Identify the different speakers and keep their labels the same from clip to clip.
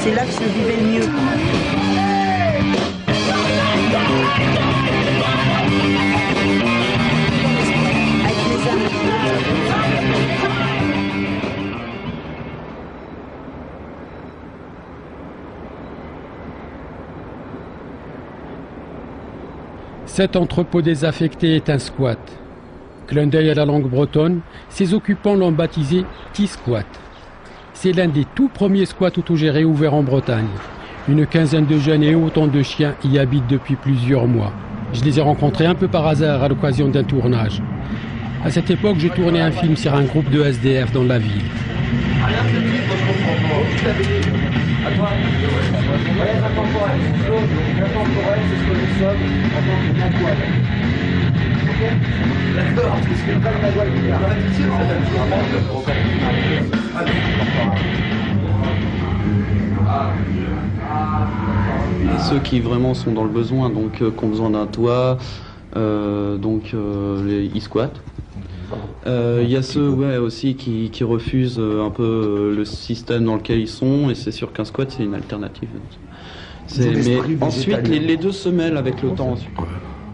Speaker 1: c'est là que se vivait le mieux. Avec les amis.
Speaker 2: Cet entrepôt désaffecté est un squat. Clin d'œil à la langue bretonne, ses occupants l'ont baptisé T-Squat. C'est l'un des tout premiers squats autogérés ouverts en Bretagne. Une quinzaine de jeunes et autant de chiens y habitent depuis plusieurs mois. Je les ai rencontrés un peu par hasard à l'occasion d'un tournage. À cette époque, je tournais un film sur un groupe de SDF dans la ville.
Speaker 3: Ceux qui vraiment sont dans le besoin, donc qui ont besoin d'un toit, les e-squats. Il y a ceux aussi qui refusent un peu le système dans lequel ils sont, et c'est sûr qu'un squat c'est une alternative. Mais ensuite les deux se mêlent avec le temps. Ensuite.
Speaker 4: Ouais.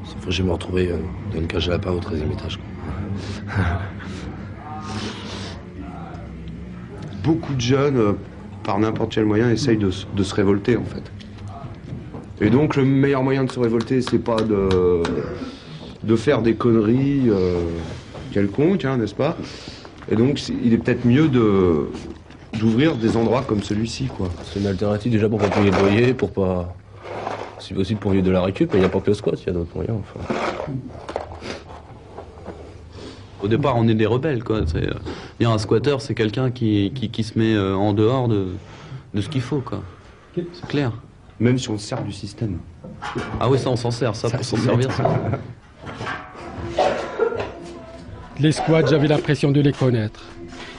Speaker 4: Sauf que je vais me retrouver dans une cage à lapin au 13e étage.
Speaker 5: Beaucoup de jeunes, par n'importe quel moyen, essayent de se révolter en fait. Et donc le meilleur moyen de se révolter, c'est pas de faire des conneries quelconques, hein, n'est-ce pas? Et donc il est peut-être mieux d'ouvrir des endroits comme celui-ci, quoi.
Speaker 4: C'est une alternative déjà pour pas payer le loyer, pour pas... Si possible pour vivre de la récup, mais il n'y a pas que le squat, il y a d'autres moyens, enfin.
Speaker 3: Au départ, on est des rebelles, quoi. Un squatter, c'est quelqu'un qui se met en dehors de ce qu'il faut, quoi. C'est clair.
Speaker 5: Même si on se sert du système.
Speaker 3: Ah oui, ça, on s'en sert, ça pour s'en servir, ça.
Speaker 2: Les squats, j'avais l'impression de les connaître.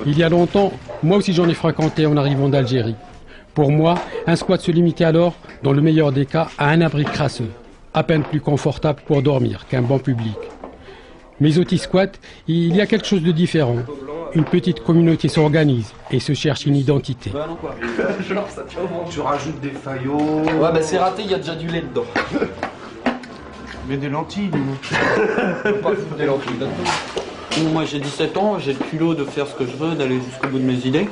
Speaker 2: Il y a longtemps, moi aussi j'en ai fréquenté en arrivant d'Algérie. Pour moi, un squat se limitait alors, dans le meilleur des cas, à un abri crasseux, à peine plus confortable pour dormir qu'un banc public. Mais au T-Squat, il y a quelque chose de différent. Une petite communauté s'organise et se cherche une identité.
Speaker 6: Genre, ça tient au ventre. Tu rajoutes des faillots.
Speaker 3: Ouais, bah c'est raté, il y a déjà du lait dedans.
Speaker 6: Mais des lentilles, nous.
Speaker 3: Pas foutre des lentilles là-dedans. Moi j'ai 17 ans, j'ai le culot de faire ce que je veux, d'aller jusqu'au bout de mes idées.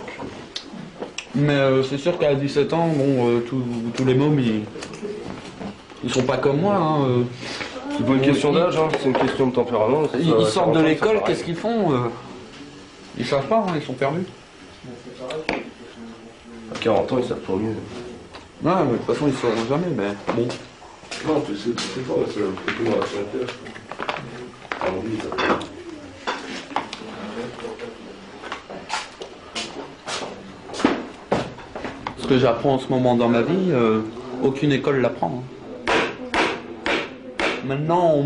Speaker 3: Mais c'est sûr qu'à 17 ans, bon, tous les mômes, ils sont pas comme moi. Hein,
Speaker 4: c'est pas une question d'âge, hein, c'est une question de tempérament.
Speaker 3: Ils sortent de l'école, qu'est-ce qu'ils font Ils savent pas, hein, ils sont perdus.
Speaker 4: À 40 ans, ils savent pas mieux.
Speaker 3: Ouais, mais de toute façon, ils sauront jamais, mais bon.
Speaker 4: Non, tu sais pas, c'est un peu dans la santé.
Speaker 3: Ce que j'apprends en ce moment dans ma vie, aucune école l'apprend. Hein. Maintenant,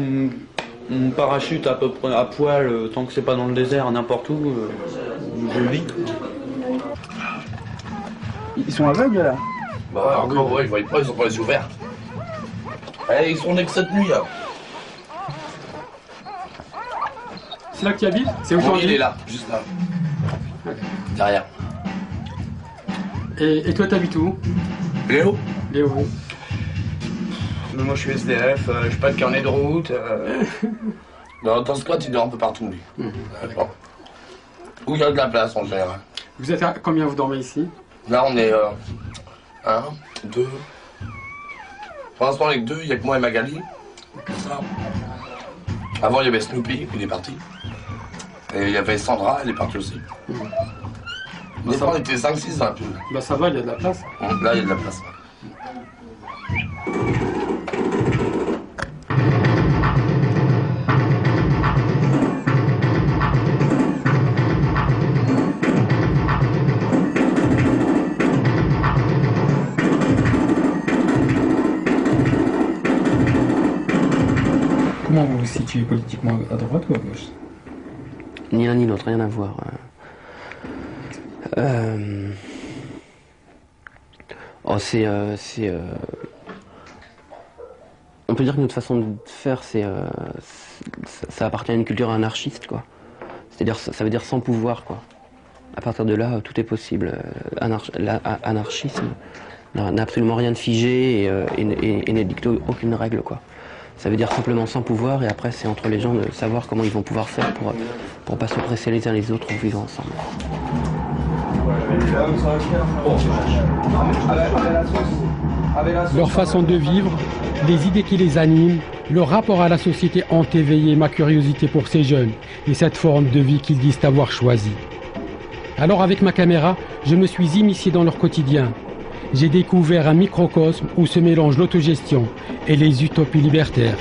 Speaker 3: on parachute à peu près à poil, tant que c'est pas dans le désert, n'importe où, je vis.
Speaker 6: Ils sont aveugles là?
Speaker 4: Bah encore, ouais, ils voient pas, ils ont pas les yeux ouverts. Ils sont nés que cette nuit, là.
Speaker 2: C'est là que tu habites? C'est aujourd'hui?
Speaker 4: Il est là, juste là. Derrière.
Speaker 2: Et toi, t'habites où?
Speaker 4: Léo?
Speaker 2: Léo.
Speaker 6: Moi je suis SDF, j'ai pas de carnet de route.
Speaker 4: Dans le squat, il dort un peu partout, lui. Bon. Où il y a de la place, en général.
Speaker 2: Vous êtes à combien vous dormez ici?
Speaker 4: Là, on est 1, 2. Pour l'instant, avec 2, il n'y a que moi et Magali. Ça. Avant, il y avait Snoopy, il est parti. Et il y avait Sandra, elle est partie aussi. Des fois, on était 5-6 dans la pile.
Speaker 2: Bah ça va, il y a de la place.
Speaker 4: Là, il y a de la place.
Speaker 2: Comment vous vous situez politiquement, à droite ou à gauche?
Speaker 7: Ni l'un ni l'autre, rien à voir. On peut dire que notre façon de faire, ça appartient à une culture anarchiste, quoi. C'est-à-dire, ça veut dire sans pouvoir, quoi. À partir de là, tout est possible. Anarchisme, n'a absolument rien de figé et ne dicte aucune règle, quoi. Ça veut dire simplement sans pouvoir, et après c'est entre les gens de savoir comment ils vont pouvoir faire pour pas s'oppresser les uns les autres en vivant ensemble.
Speaker 2: Leur façon de vivre, les idées qui les animent, leur rapport à la société ont éveillé ma curiosité pour ces jeunes et cette forme de vie qu'ils disent avoir choisie. Alors avec ma caméra, je me suis initié dans leur quotidien. J'ai découvert un microcosme où se mélangent l'autogestion et les utopies libertaires.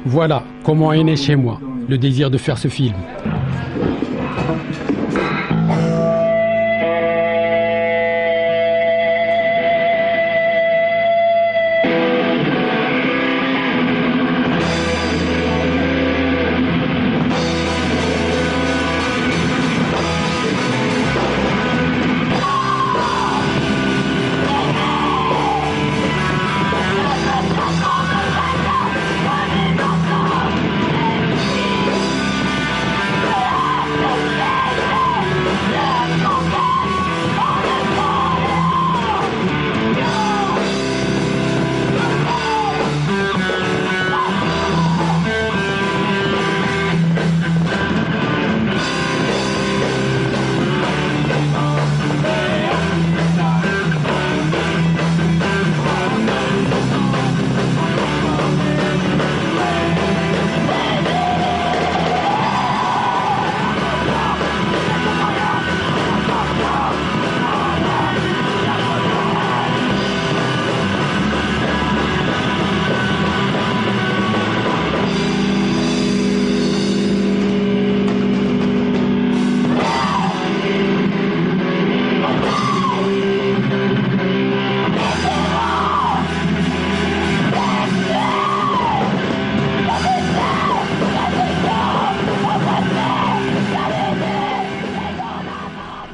Speaker 2: Voilà comment est né chez moi le désir de faire ce film.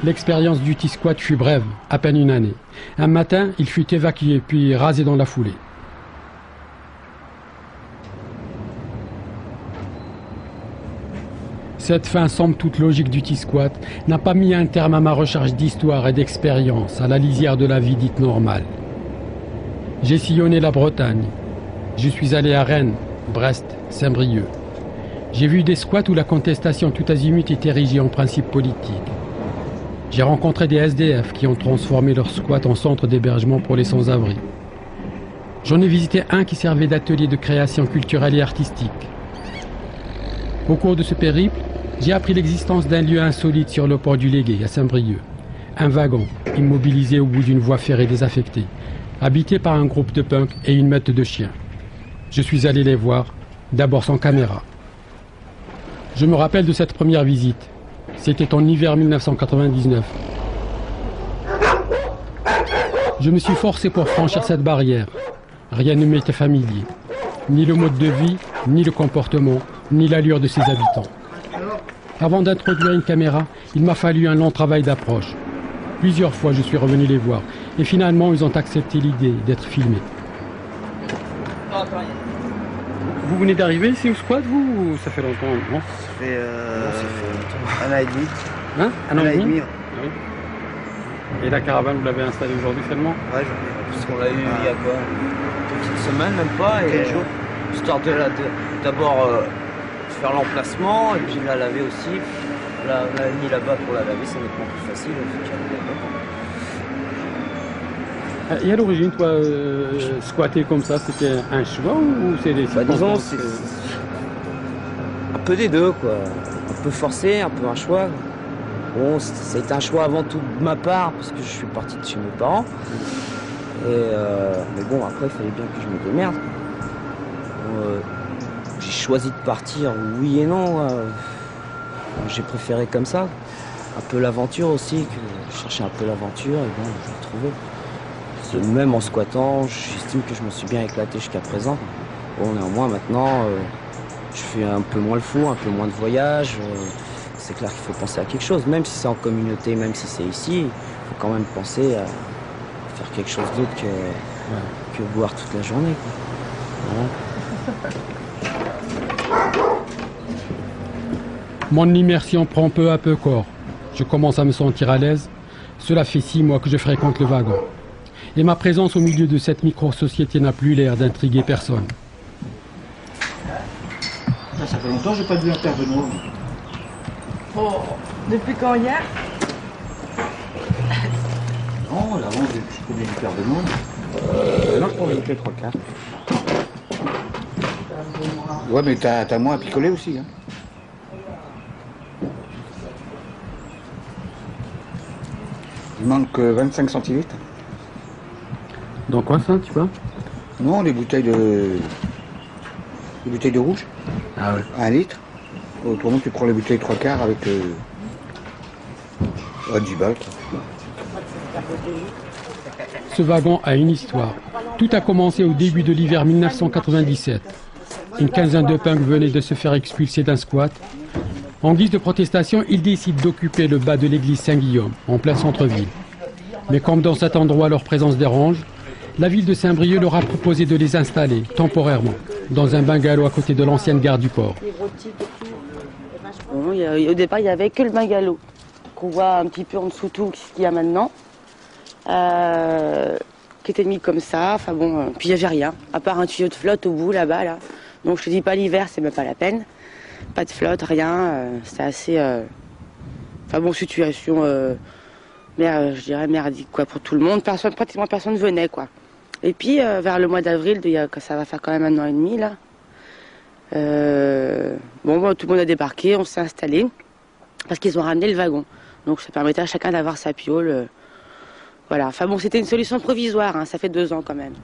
Speaker 2: L'expérience du T-Squat fut brève, à peine une année. Un matin, il fut évacué puis rasé dans la foulée. Cette fin, somme toute logique du T-Squat, n'a pas mis un terme à ma recherche d'histoire et d'expérience à la lisière de la vie dite normale. J'ai sillonné la Bretagne. Je suis allé à Rennes, Brest, Saint-Brieuc. J'ai vu des squats où la contestation tout azimut est érigée en principe politique. J'ai rencontré des SDF qui ont transformé leur squat en centre d'hébergement pour les sans-abri. J'en ai visité un qui servait d'atelier de création culturelle et artistique. Au cours de ce périple, j'ai appris l'existence d'un lieu insolite sur le port du Légué, à Saint-Brieuc. Un wagon, immobilisé au bout d'une voie ferrée désaffectée, habité par un groupe de punks et une meute de chiens. Je suis allé les voir, d'abord sans caméra. Je me rappelle de cette première visite. C'était en hiver 1999. Je me suis forcé pour franchir cette barrière. Rien ne m'était familier. Ni le mode de vie, ni le comportement, ni l'allure de ses habitants. Avant d'introduire une caméra, il m'a fallu un long travail d'approche. Plusieurs fois, je suis revenu les voir. Et finalement, ils ont accepté l'idée d'être filmés. Vous venez d'arriver ici au squat, vous, ou ça fait longtemps, non?
Speaker 6: Ça fait un an et demi.
Speaker 2: Hein? Un an et demi.
Speaker 6: Ouais.
Speaker 2: Oui. Et la caravane, vous l'avez installée aujourd'hui seulement?
Speaker 6: Ouais, parce qu'on l'a eu il y a quoi? Une petite semaine, même pas. Et
Speaker 8: 15 jours.
Speaker 6: Histoire de d'abord faire l'emplacement et puis la laver aussi. On l'a mis là-bas pour la laver, c'est nettement plus facile.
Speaker 2: Et à l'origine, toi, squatter comme ça, c'était un choix ou c'est des
Speaker 6: disons,
Speaker 2: circonstances
Speaker 6: c'est un peu des deux, quoi. Un peu forcé, un peu un choix. Bon, c'était un choix avant tout de ma part, parce que je suis parti de chez mes parents. Mais bon, après, il fallait bien que je me démerde. J'ai choisi de partir, oui et non. J'ai préféré comme ça. Un peu l'aventure aussi, que je cherchais un peu l'aventure, et bon, je l'ai trouvé. Même en squattant, j'estime que je me suis bien éclaté jusqu'à présent. Bon, néanmoins, maintenant, je fais un peu moins le fou, un peu moins de voyages. C'est clair qu'il faut penser à quelque chose, même si c'est en communauté, même si c'est ici, il faut quand même penser à faire quelque chose d'autre que boire toute la journée, quoi. Voilà.
Speaker 2: Mon immersion prend peu à peu corps. Je commence à me sentir à l'aise. Cela fait 6 mois que je fréquente le wagon. Et ma présence au milieu de cette micro-société n'a plus l'air d'intriguer personne.
Speaker 8: Ça fait longtemps que j'ai pas vu un père Benoît.
Speaker 1: Oh, depuis quand hier?
Speaker 8: Non, l'avant, je connais du père Benoît. Non, je prends les 3/4. Ouais, mais t'as moins à picoler aussi. Hein. Il manque 25 centilitres.
Speaker 2: Dans quoi ça, tu vois?
Speaker 8: Non, les bouteilles de rouge.
Speaker 2: Ah ouais.
Speaker 8: 1 litre. Autrement, tu prends les bouteilles 3/4 avec 10 balles. Quoi.
Speaker 2: Ce wagon a une histoire. Tout a commencé au début de l'hiver 1997. Une quinzaine de punks venaient de se faire expulser d'un squat. En guise de protestation, ils décident d'occuper le bas de l'église Saint-Guillaume, en plein centre-ville. Mais comme dans cet endroit leur présence dérange, la ville de Saint-Brieuc leur a proposé de les installer, temporairement, dans un bungalow à côté de l'ancienne gare du port.
Speaker 9: Bon, au départ, il n'y avait que le bungalow, qu'on voit un petit peu en dessous tout ce qu'il y a maintenant, qui était mis comme ça. Enfin bon, puis il n'y avait rien, à part un tuyau de flotte au bout, là-bas. Là. Donc je te dis pas l'hiver, c'est même pas la peine. Pas de flotte, rien. C'était assez... Enfin bon, situation... je dirais merdique quoi pour tout le monde, pratiquement personne venait quoi. Et puis vers le mois d'avril, ça va faire quand même 1 an et demi là. Bon, tout le monde a débarqué, on s'est installé parce qu'ils ont ramené le wagon. Donc ça permettait à chacun d'avoir sa piole. Voilà. Enfin bon, c'était une solution provisoire. Hein, ça fait 2 ans quand même.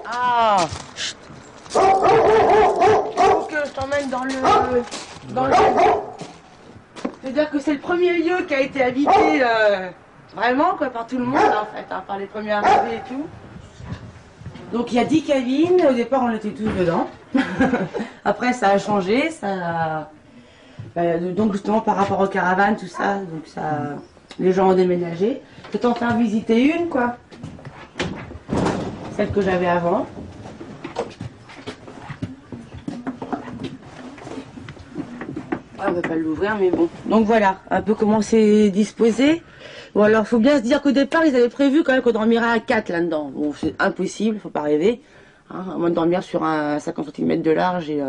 Speaker 9: Ah. Chut. Faut que je t'emmène dans le C'est-à-dire que c'est le premier lieu qui a été habité vraiment quoi, par tout le monde en fait, hein, par les premiers arrivés et tout. Donc il y a 10 cabines, au départ on était tous dedans. Après ça a changé, donc justement par rapport aux caravanes, tout ça, donc ça, les gens ont déménagé. Je vais t'en faire visiter une quoi, celle que j'avais avant. On ne va pas l'ouvrir, mais bon. Donc voilà, un peu comment c'est disposé. Bon alors, faut bien se dire qu'au départ, ils avaient prévu quand même qu'on dormirait à 4 là-dedans. Bon, c'est impossible, faut pas rêver. Hein, à moins de dormir sur un 50 cm de large et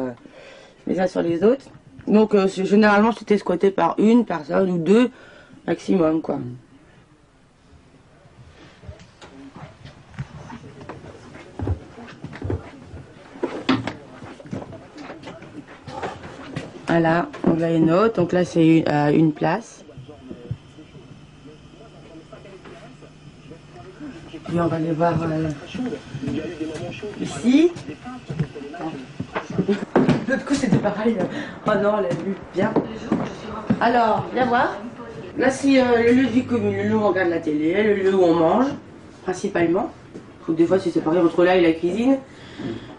Speaker 9: les uns sur les autres. Donc généralement, c'était squatté par une personne ou 2 maximum, quoi. Voilà, donc là il y a une autre, donc là c'est une place. Puis on va aller voir ici. L'autre coup c'était pareil. Oh non, elle a vu bien. Alors, viens voir. Là c'est le lieu de vie commune, le lieu où on regarde la télé, le lieu où on mange, principalement. Donc, des fois c'est séparé entre là et la cuisine.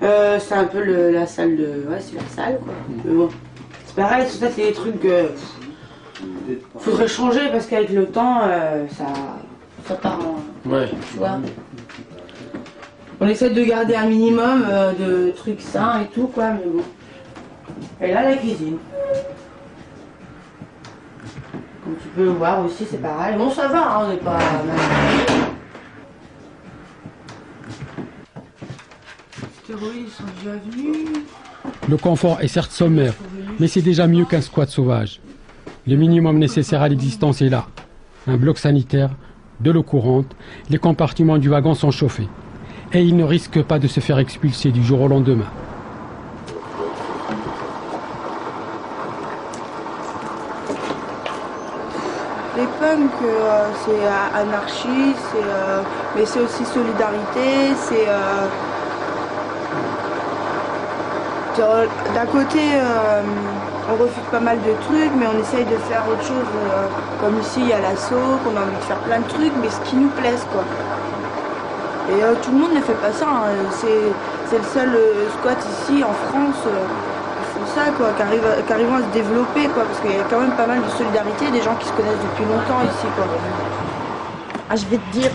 Speaker 9: C'est un peu la salle de... Ouais, c'est la salle quoi. Mais bon. Pareil, tout ça c'est des trucs que faudrait changer parce qu'avec le temps ça part en...
Speaker 2: Ouais.
Speaker 9: Tu vois. On essaie de garder un minimum de trucs sains et tout quoi, mais bon. Et là la cuisine. Comme tu peux voir aussi c'est pareil. Bon ça va, hein, on n'est pas... Les stéroïdes sont déjà venus.
Speaker 2: Le confort est certes sommaire, mais c'est déjà mieux qu'un squat sauvage. Le minimum nécessaire à l'existence est là. Un bloc sanitaire, de l'eau courante, les compartiments du wagon sont chauffés. Et il ne risque pas de se faire expulser du jour au lendemain.
Speaker 10: Les punks, c'est anarchie, mais c'est aussi solidarité, c'est... D'un côté, on refuse pas mal de trucs, mais on essaye de faire autre chose. Comme ici, il y a l'assaut, qu'on a envie de faire plein de trucs, mais ce qui nous plaise, quoi. Et tout le monde ne fait pas ça. Hein. C'est le seul squat ici, en France, qui font ça, quoi, qui arrivent à se développer, quoi, parce qu'il y a quand même pas mal de solidarité, des gens qui se connaissent depuis longtemps ici, quoi.
Speaker 1: Ah, je vais te dire,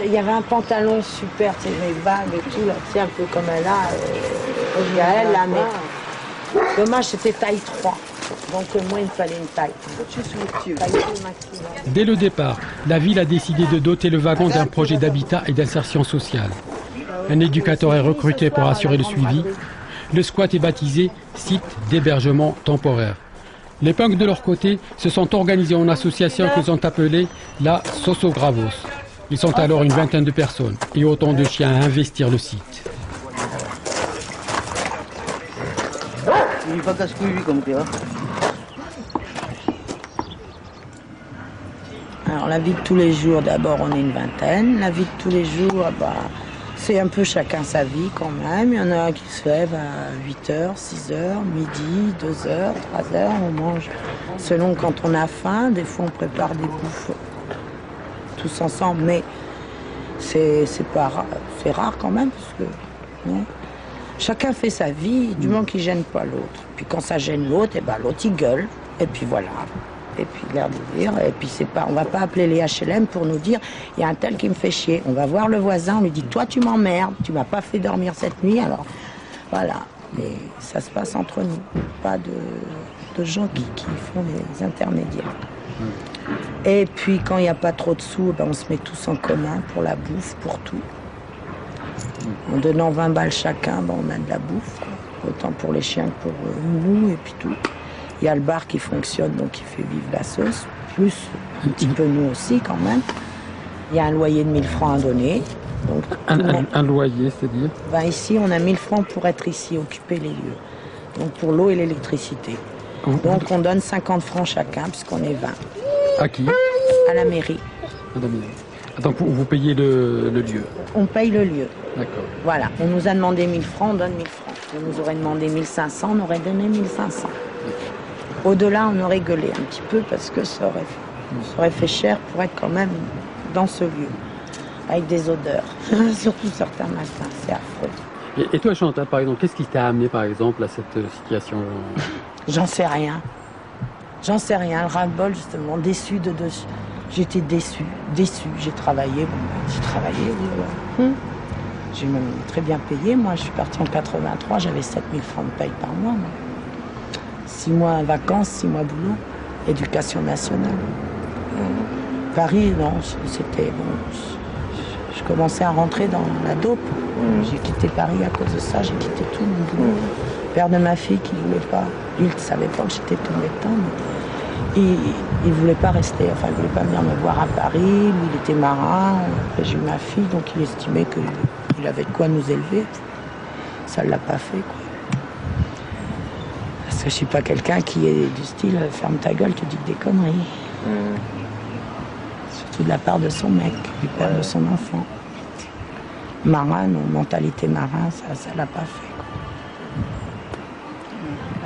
Speaker 1: il y avait un pantalon super, tu sais, avec bague et tout, là, tu sais, un peu comme elle a, Yael, là, mais Dommage, c'était taille 3. Donc moi, il me fallait une taille. Taille 2 maximum.
Speaker 2: Dès le départ, la ville a décidé de doter le wagon d'un projet d'habitat et d'insertion sociale. Un éducateur est recruté pour assurer le suivi. Le squat est baptisé site d'hébergement temporaire. Les punks de leur côté se sont organisés en association qu'ils ont appelée la Sosogravos. Ils sont alors une vingtaine de personnes et autant de chiens à investir le site.
Speaker 8: Il est pas casse-couille lui comme gars.
Speaker 1: Alors la vie de tous les jours, d'abord on est une vingtaine. La vie de tous les jours, c'est un peu chacun sa vie quand même. Il y en a qui se lèvent à 8h, 6h, midi, 2h, 3h. On mange selon quand on a faim. Des fois on prépare des bouffes tous ensemble. Mais c'est rare quand même. Parce que, non. Chacun fait sa vie du moment qu'il ne gêne pas l'autre. Puis quand ça gêne l'autre, l'autre il gueule. Et puis voilà. Et puis l'air de dire, et puis c'est pas, on va pas appeler les HLM pour nous dire, il y a un tel qui me fait chier. On va voir le voisin, on lui dit, toi tu m'emmerdes, tu m'as pas fait dormir cette nuit, alors voilà. Et ça se passe entre nous, pas de gens qui font les intermédiaires. Et puis quand il n'y a pas trop de sous, on se met tous en commun pour la bouffe, pour tout. En donnant 20 balles chacun, on a de la bouffe, quoi. Autant pour les chiens que pour nous, et puis tout. Il y a le bar qui fonctionne, donc qui fait vivre la sauce, plus un petit peu nous aussi quand même. Il y a un loyer de 1000 francs à donner. Donc
Speaker 2: un loyer, c'est-à-dire
Speaker 1: ici, on a 1000 francs pour être ici, occuper les lieux. Donc pour l'eau et l'électricité. Donc on donne 50 francs chacun, puisqu'on est 20.
Speaker 2: À qui?
Speaker 1: À la mairie.
Speaker 2: Donc vous payez le lieu?
Speaker 1: On paye le lieu.
Speaker 2: D'accord.
Speaker 1: Voilà, on nous a demandé 1000 francs, on donne 1000 francs. On nous aurait demandé 1500, on aurait donné 1500. Au-delà, on aurait gueulé un petit peu parce que ça aurait fait cher pour être quand même dans ce lieu, avec des odeurs, surtout certains matins, c'est affreux.
Speaker 2: Et toi, Chantal, par exemple, qu'est-ce qui t'a amené, par exemple, à cette situation?
Speaker 1: J'en sais rien. J'en sais rien. Le ras-le-bol, justement, déçu de... J'étais déçue. J'ai travaillé. J'ai même très bien payé. Moi, je suis partie en 83, j'avais 7000 francs de paye par mois. Moi. 6 mois vacances, 6 mois boulot. Éducation nationale. Paris, non, c'était... Bon, je commençais à rentrer dans la dope. J'ai quitté Paris à cause de ça, j'ai quitté tout mon boulot. Le père de ma fille qui ne voulait pas, lui, il ne savait pas que j'étais tombée dedans. Mais il ne voulait pas rester, enfin, il ne voulait pas venir me voir à Paris. Lui, il était marin. J'ai eu ma fille, donc il estimait qu'il avait de quoi nous élever. Ça ne l'a pas fait, quoi. Parce que je ne suis pas quelqu'un qui est du style « ferme ta gueule, tu dis que des conneries ». Surtout de la part de son mec, du père de son enfant. Marin, nos mentalités marin, ça l'a pas fait, quoi.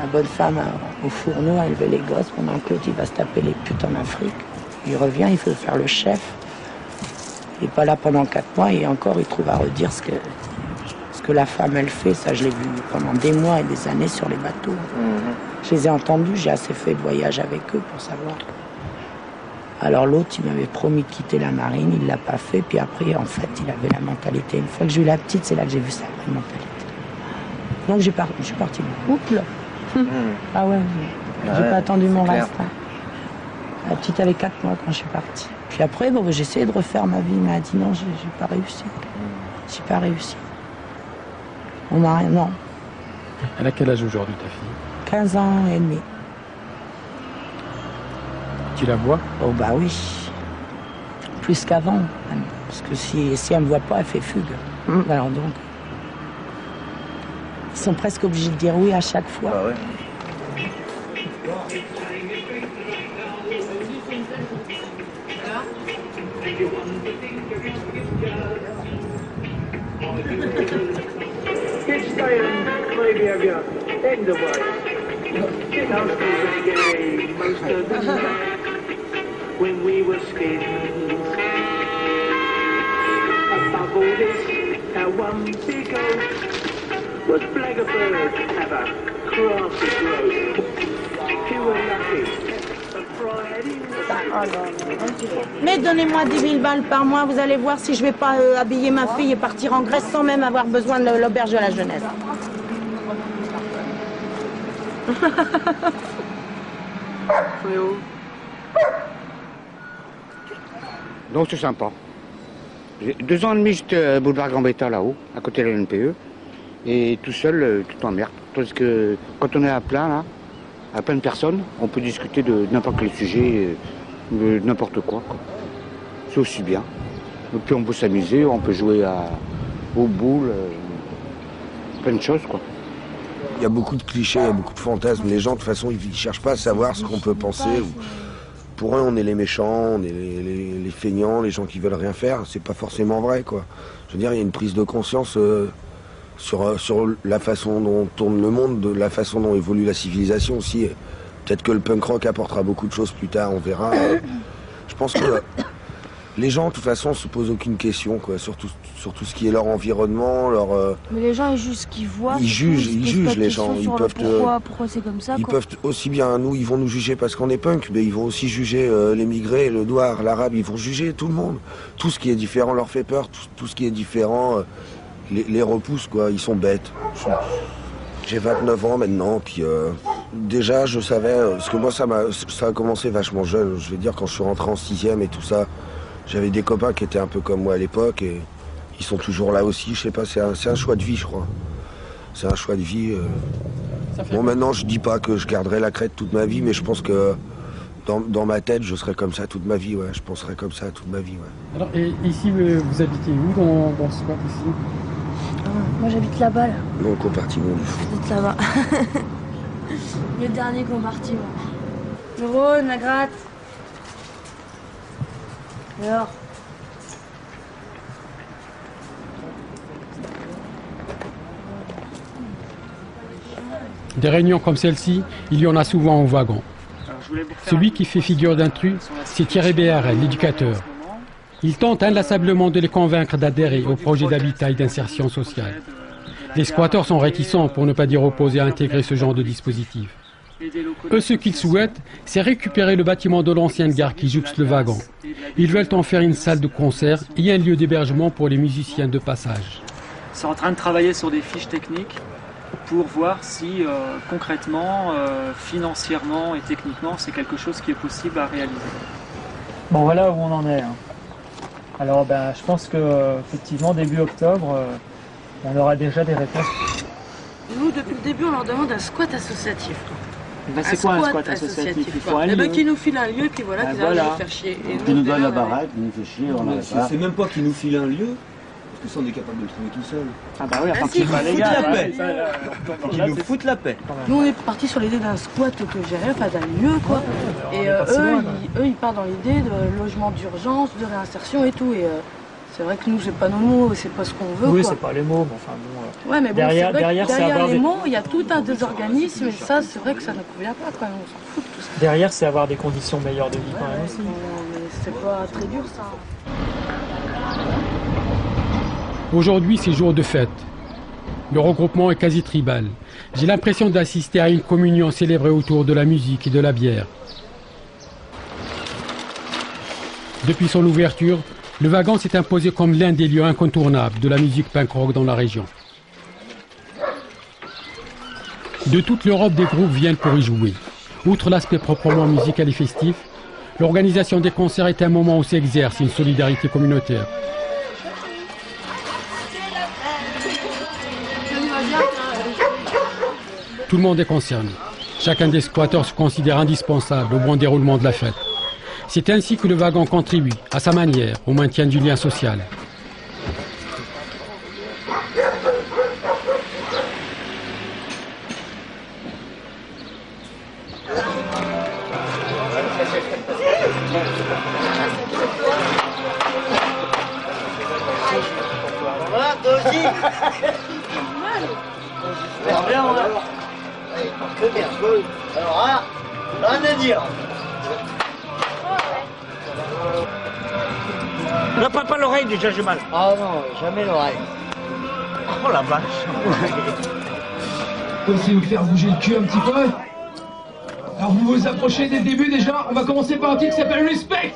Speaker 1: La bonne femme au fourneau a élevé les gosses pendant que l'autre il va se taper les putes en Afrique. Il revient, il veut faire le chef. Il n'est pas là pendant 4 mois et encore il trouve à redire ce que la femme elle fait. Ça je l'ai vu pendant des mois et des années sur les bateaux. Je les ai entendus, j'ai assez fait de voyage avec eux pour savoir. Alors l'autre, il m'avait promis de quitter la marine, il ne l'a pas fait, puis après, en fait, il avait la mentalité. Une fois que j'ai eu la petite, c'est là que j'ai vu sa vraie mentalité. Donc je suis partie de couple. Ah ouais, j'ai pas attendu mon reste. Hein. La petite avait 4 mois quand je suis partie. Puis après, j'ai essayé de refaire ma vie, mais elle a dit non, j'ai pas réussi. J'ai pas réussi. On n'a rien, non.
Speaker 2: Elle a quel âge aujourd'hui, ta fille?
Speaker 1: 15 ans et demi.
Speaker 2: Tu la vois?
Speaker 1: Oh bah oui, plus qu'avant. Parce que si elle ne me voit pas, elle fait fugue. Alors donc, ils sont presque obligés de dire oui à chaque fois.
Speaker 8: Ah ouais.
Speaker 11: When we were scared, above all this, our one big oath was Blagabird have a crafty growth. You were lucky.
Speaker 1: Mais donnez-moi 10 000 balles par mois, vous allez voir si je vais pas habiller ma fille et partir en Grèce sans même avoir besoin de l'auberge de la jeunesse.
Speaker 12: Donc c'est sympa. J'ai 2 ans et demi, j'étais boulevard Gambetta là-haut, à côté de la NPE. Et tout seul, tu t'emmerdes. Parce que quand on est à plein, à plein de personnes, on peut discuter de n'importe quel sujet, de n'importe quoi. C'est aussi bien. Et puis on peut s'amuser, on peut jouer aux boules, plein de choses, quoi.
Speaker 13: Il y a beaucoup de clichés, il y a beaucoup de fantasmes. Les gens, de toute façon, ils ne cherchent pas à savoir ce qu'on peut penser. Pour eux, on est les méchants, on est les feignants, les gens qui veulent rien faire. C'est pas forcément vrai, quoi. Je veux dire, il y a une prise de conscience sur la façon dont tourne le monde, de la façon dont évolue la civilisation aussi. Peut-être que le punk rock apportera beaucoup de choses plus tard, on verra. Je pense que les gens, de toute façon, se posent aucune question, quoi, sur tout ce qui est leur environnement,
Speaker 14: Mais les gens, ils jugent ce qu'ils voient.
Speaker 13: Ils jugent les gens. Ils peuvent
Speaker 14: pourquoi c'est comme ça,
Speaker 13: ils peuvent aussi bien, ils vont nous juger parce qu'on est punk, mais ils vont aussi juger l'émigré, le noir, l'arabe. Ils vont juger tout le monde. Tout ce qui est différent leur fait peur. Tout ce qui est différent les repousse, quoi. Ils sont bêtes. J'ai 29 ans maintenant, puis déjà je savais, parce que moi ça a commencé vachement jeune. Je vais dire, quand je suis rentré en 6e et tout ça, j'avais des copains qui étaient un peu comme moi à l'époque et ils sont toujours là aussi. Je sais pas, c'est un choix de vie, je crois. C'est un choix de vie. Bon, maintenant je dis pas que je garderai la crête toute ma vie, mais je pense que dans ma tête je serai comme ça toute ma vie. Ouais, je penserai comme ça toute ma vie. Ouais.
Speaker 2: Alors, et ici vous habitez où dans ce squat ici?
Speaker 14: Moi j'habite là-bas là.
Speaker 13: Dans le compartiment du fond.
Speaker 14: J'habite là-bas. Le dernier compartiment. Le Rhône, la gratte. Alors.
Speaker 2: Des réunions comme celle-ci, il y en a souvent au wagon. Celui qui fait figure d'intrus, c'est Thierry BRL, l'éducateur. Il tente inlassablement de les convaincre d'adhérer au projet d'habitat et d'insertion sociale. Les squatteurs sont réticents, pour ne pas dire opposés, à intégrer ce genre de dispositif. Eux, ce qu'ils souhaitent, c'est récupérer le bâtiment de l'ancienne gare qui jouxte le wagon. Ils veulent en faire une salle de concert et un lieu d'hébergement pour les musiciens de passage.
Speaker 15: Ils sont en train de travailler sur des fiches techniques pour voir si concrètement, financièrement et techniquement, c'est quelque chose qui est possible à réaliser.
Speaker 16: Bon, voilà où on en est. Alors, je pense que effectivement début octobre, on aura déjà des réponses.
Speaker 9: Nous, depuis le début, on leur demande un squat associatif.
Speaker 16: C'est quoi un squat associatif? Il faut un lieu.
Speaker 9: Qui nous file un lieu, et puis voilà, qu'ils arrivent à nous faire chier.
Speaker 8: Qui nous donne la baraque, qui nous fait chier, on n'a pas.
Speaker 17: C'est même pas qu'ils nous filent un lieu, parce que ça, on est capable de le trouver tout seul.
Speaker 16: Ah bah oui, à
Speaker 17: partir de
Speaker 16: les gars,
Speaker 17: la paix. Qu'ils nous foutent la paix.
Speaker 9: Nous, on est partis sur l'idée d'un squat autogéré, enfin d'un lieu, quoi. Et eux, ils partent dans l'idée de logement d'urgence, de réinsertion et tout. Et c'est vrai que nous, c'est pas nos mots, c'est pas ce qu'on veut.
Speaker 16: Oui,
Speaker 9: quoi.
Speaker 16: c'est pas les mots, mais enfin bon.
Speaker 9: Ouais, mais bon,
Speaker 16: derrière
Speaker 9: les mots, il y a tout un des organismes, et ça, c'est vrai que ça ne convient pas, quand même. On s'en fout de tout ça.
Speaker 16: Derrière, c'est avoir des conditions meilleures de vie quand même aussi.
Speaker 9: Mais c'est pas très dur, ça.
Speaker 2: Aujourd'hui, c'est jour de fête. Le regroupement est quasi tribal. J'ai l'impression d'assister à une communion célébrée autour de la musique et de la bière. Depuis son ouverture, le wagon s'est imposé comme l'un des lieux incontournables de la musique punk rock dans la région. De toute l'Europe, des groupes viennent pour y jouer. Outre l'aspect proprement musical et festif, l'organisation des concerts est un moment où s'exerce une solidarité communautaire. Tout le monde est concerné. Chacun des squatteurs se considère indispensable au bon déroulement de la fête. C'est ainsi que le wagon contribue, à sa manière, au maintien du lien social.
Speaker 18: Voilà, toi aussi. J'espère bien, ouais. Que bien. Alors, rien à dire.
Speaker 12: Ne prends pas l'oreille, déjà j'ai mal.
Speaker 18: Ah non, jamais l'oreille.
Speaker 12: Oh la vache.
Speaker 19: Faut essayer de vous faire bouger le cul un petit peu. Alors vous vous approchez dès le début déjà. On va commencer par un titre qui s'appelle Respect.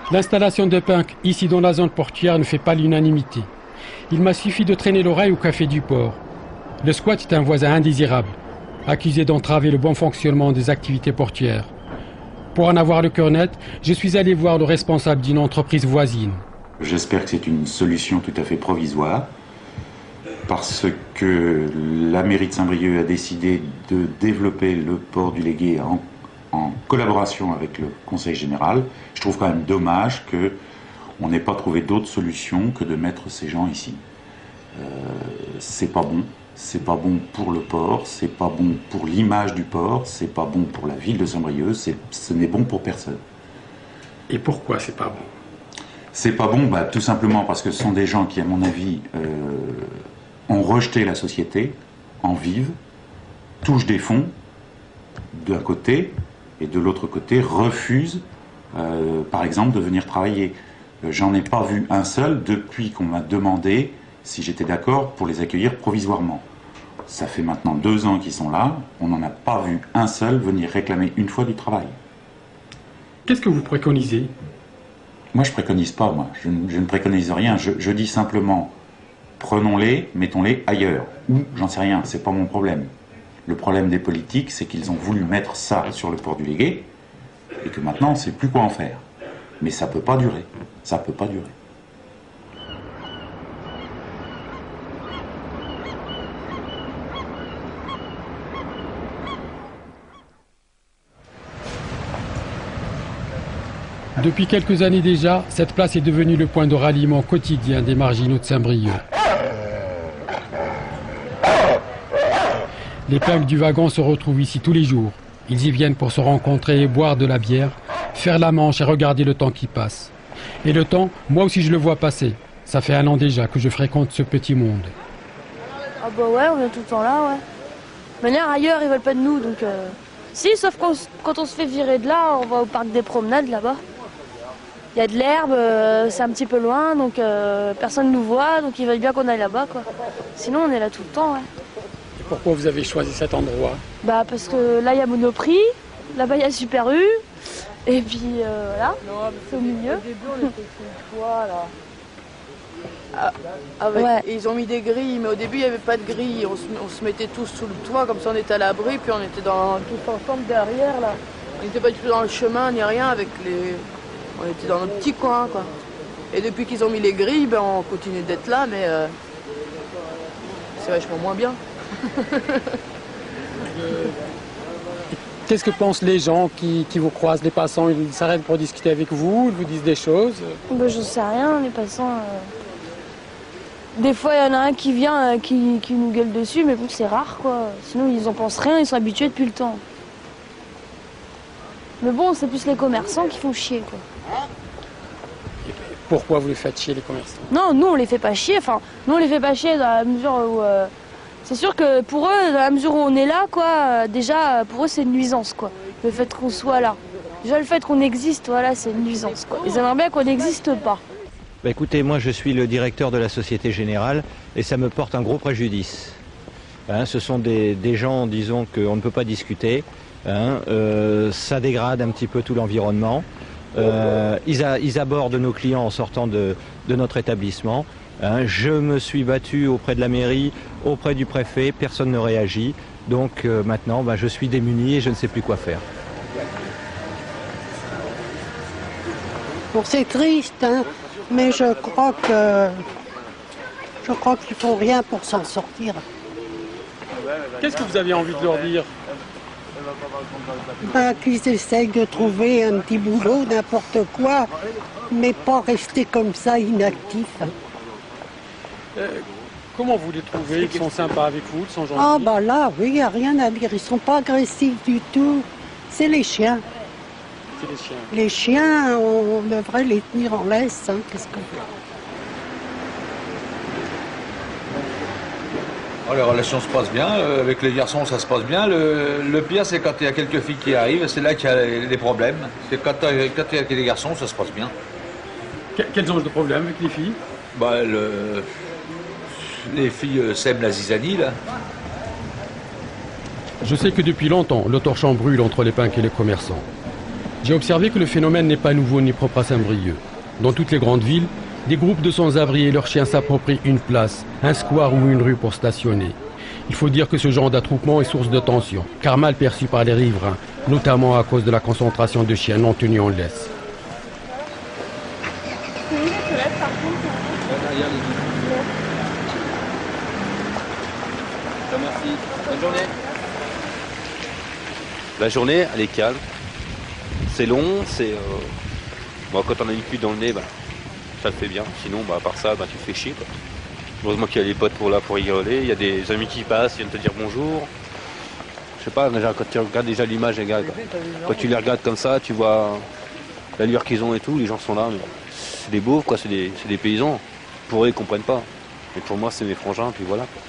Speaker 2: L'installation de punk ici dans la zone portuaire ne fait pas l'unanimité. Il m'a suffi de traîner l'oreille au café du port. Le squat est un voisin indésirable, accusé d'entraver le bon fonctionnement des activités portuaires. Pour en avoir le cœur net, je suis allé voir le responsable d'une entreprise voisine.
Speaker 20: J'espère que c'est une solution tout à fait provisoire, parce que la mairie de Saint-Brieuc a décidé de développer le port du Légué en collaboration avec le Conseil général. Je trouve quand même dommage qu'on n'ait pas trouvé d'autre solution que de mettre ces gens ici. C'est pas bon. C'est pas bon pour le port, c'est pas bon pour l'image du port, c'est pas bon pour la ville de Saint-Brieuc, ce n'est bon pour personne.
Speaker 2: Et pourquoi c'est pas bon?
Speaker 20: C'est pas bon, tout simplement parce que ce sont des gens qui, à mon avis, ont rejeté la société, en vivent, touchent des fonds, d'un côté, et de l'autre côté, refusent, par exemple, de venir travailler. J'en ai pas vu un seul depuis qu'on m'a demandé si j'étais d'accord pour les accueillir provisoirement. Ça fait maintenant 2 ans qu'ils sont là, on n'en a pas vu un seul venir réclamer une fois du travail.
Speaker 2: Qu'est-ce que vous préconisez?
Speaker 20: Moi je préconise pas, je ne préconise rien, je dis simplement, prenons-les, mettons-les ailleurs, ou j'en sais rien, c'est pas mon problème. Le problème des politiques, c'est qu'ils ont voulu mettre ça sur le port du Légué, et que maintenant on ne sait plus quoi en faire. Mais ça peut pas durer, ça peut pas durer.
Speaker 2: Depuis quelques années déjà, cette place est devenue le point de ralliement quotidien des marginaux de Saint-Brieuc. Les punks du wagon se retrouvent ici tous les jours. Ils y viennent pour se rencontrer et boire de la bière, faire la manche et regarder le temps qui passe. Et le temps, moi aussi je le vois passer. Ça fait 1 an déjà que je fréquente ce petit monde.
Speaker 14: Ah bah ouais, on est tout le temps là, ouais. De manière, ailleurs, ils veulent pas de nous, donc... Si, sauf quand on se fait virer de là, on va au parc des promenades, là-bas. Il y a de l'herbe, c'est un petit peu loin, donc personne ne nous voit, donc ils veulent bien qu'on aille là-bas, quoi. Sinon, on est là tout le temps, ouais.
Speaker 2: Et pourquoi vous avez choisi cet endroit?
Speaker 14: Bah parce que là, il y a Monoprix, là-bas, il y a Super U, et puis voilà, c'est au milieu.
Speaker 10: Au début, on était sous le toit, là. Ouais. Et ils ont mis des grilles, mais au début, il n'y avait pas de grilles. On se mettait tous sous le toit, comme ça, on était à l'abri, puis on était tous ensemble derrière, là. On n'était pas du tout dans le chemin, ni rien, avec les... On était dans nos petits coins, quoi. Et depuis qu'ils ont mis les grilles, on continue d'être là, mais c'est vachement moins bien.
Speaker 2: Qu'est-ce que pensent les gens qui vous croisent, les passants? Ils s'arrêtent pour discuter avec vous, ils vous disent des choses?
Speaker 14: Bah, j'en sais rien, les passants... Des fois, il y en a un qui vient, qui nous gueule dessus, mais bon, c'est rare, quoi. Sinon, ils en pensent rien, ils sont habitués depuis le temps. Mais bon, c'est plus les commerçants qui font chier, quoi.
Speaker 2: Pourquoi vous les faites chier, les commerçants?
Speaker 14: Non, nous, on les fait pas chier. Enfin, nous, on les fait pas chier dans la mesure où... c'est sûr que pour eux, dans la mesure où on est là, quoi, déjà, pour eux, c'est une nuisance, quoi. Le fait qu'on soit là. Déjà, le fait qu'on existe, voilà, c'est une nuisance, quoi. Ils aimeraient bien qu'on n'existe pas.
Speaker 21: Bah écoutez, moi je suis le directeur de la Société Générale et ça me porte un gros préjudice. Ce sont des gens, disons, qu'on ne peut pas discuter. Ça dégrade un petit peu tout l'environnement. Ils abordent nos clients en sortant de notre établissement. Je me suis battu auprès de la mairie, auprès du préfet, personne ne réagit. Donc maintenant, je suis démuni et je ne sais plus quoi faire.
Speaker 22: Bon, c'est triste, hein, mais je crois qu'ils font rien pour s'en sortir.
Speaker 2: Qu'est-ce que vous aviez envie de leur dire?
Speaker 22: Qu'ils essayent de trouver un petit boulot, n'importe quoi, mais pas rester comme ça inactifs.
Speaker 2: Comment vous les trouvez? Ils sont sympas avec vous, ils sont gentils?
Speaker 22: Ah bah là, oui, il n'y a rien à dire. Ils sont pas agressifs du tout. C'est les chiens.
Speaker 2: C'est les chiens.
Speaker 22: Les chiens, on devrait les tenir en laisse. Hein. Qu'est-ce que...
Speaker 3: Oh, les relations se passent bien, avec les garçons ça se passe bien. Le pire c'est quand il y a quelques filles qui arrivent, c'est là qu'il y a les problèmes. C'est quand il y a des garçons ça se passe bien.
Speaker 2: Quels ont de problèmes avec les filles?
Speaker 3: Bah, les filles sèment la zizanie là.
Speaker 2: Je sais que depuis longtemps, le torchon brûle entre les punks et les commerçants. J'ai observé que le phénomène n'est pas nouveau ni propre à Saint-Brieuc. Dans toutes les grandes villes, des groupes de sans-abri et leurs chiens s'approprient une place, un square ou une rue pour stationner. Il faut dire que ce genre d'attroupement est source de tension, car mal perçu par les riverains, notamment à cause de la concentration de chiens non tenus en laisse.
Speaker 5: Merci. Bonne journée. La journée, elle est calme. C'est long, c'est... Bon, quand on a une pluie dans le nez, bah, ça le fait bien. Sinon, bah, à part ça, bah, tu te fais chier. Quoi. Heureusement qu'il y a les potes pour rigoler. Il y a des amis qui passent, ils viennent te dire bonjour. Je sais pas, déjà, quand tu regardes déjà l'image, les gars, quand tu les regardes comme ça, tu vois l'allure qu'ils ont et tout, les gens sont là. Mais c'est des beaufs, quoi, c'est des paysans. Pour eux, ils comprennent pas. Et pour moi, c'est mes frangins, puis voilà. Quoi.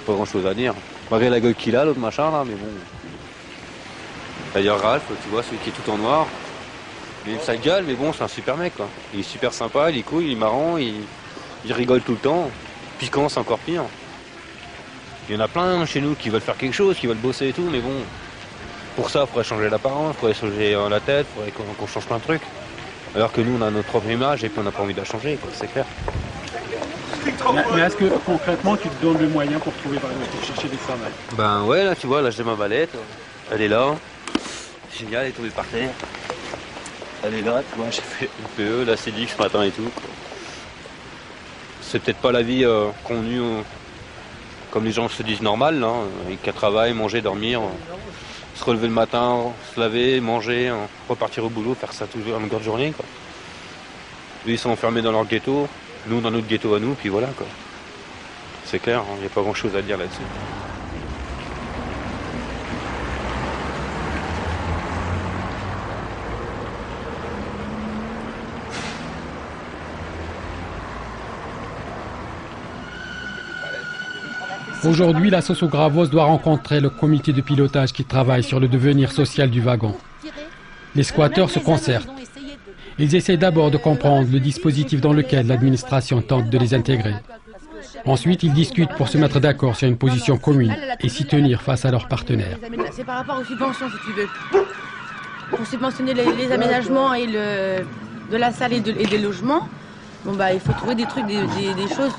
Speaker 5: Pas grand chose à dire. Malgré la gueule qu'il a, l'autre machin, là, mais bon. D'ailleurs, Ralph, tu vois, celui qui est tout en noir. Il a une sale gueule, mais bon, c'est un super mec, quoi. Il est super sympa, il est cool, il est marrant, il rigole tout le temps. Piquant, c'est encore pire. Il y en a plein chez nous qui veulent faire quelque chose, qui veulent bosser et tout, mais bon. Pour ça, il faudrait changer l'apparence, il faudrait changer la tête, il faudrait qu'on change plein de trucs. Alors que nous, on a notre propre image et puis on n'a pas envie de la changer, quoi, c'est clair.
Speaker 2: Mais est-ce que concrètement tu te donnes le moyen pour trouver par exemple pour chercher des femmes?
Speaker 5: Ben ouais, là tu vois, là j'ai ma valette, elle est là. Génial, elle est tombée par terre. Elle est là, tu vois, j'ai fait une PE, la CDX ce matin et tout. C'est peut-être pas la vie qu'on a eue, comme les gens se disent normale, là, avec qu'à travail, manger, dormir, se relever le matin, se laver, manger, repartir au boulot, faire ça toujours à longueur de journée, quoi. Eux, ils sont enfermés dans leur ghetto. Nous, dans notre ghetto à nous, puis voilà, quoi. C'est clair, il n'y a pas grand-chose à dire là-dessus.
Speaker 2: Aujourd'hui, la Soso Gravos doit rencontrer le comité de pilotage qui travaille sur le devenir social du wagon. Les squatteurs se concertent. Ils essaient d'abord de comprendre le dispositif dans lequel l'administration tente de les intégrer. Ensuite, ils discutent pour se mettre d'accord sur une position commune et s'y tenir face à leurs partenaires.
Speaker 9: C'est par rapport aux subventions, si tu veux. Pour subventionner les aménagements et de la salle et des logements, bon, bah, il faut trouver des trucs, des choses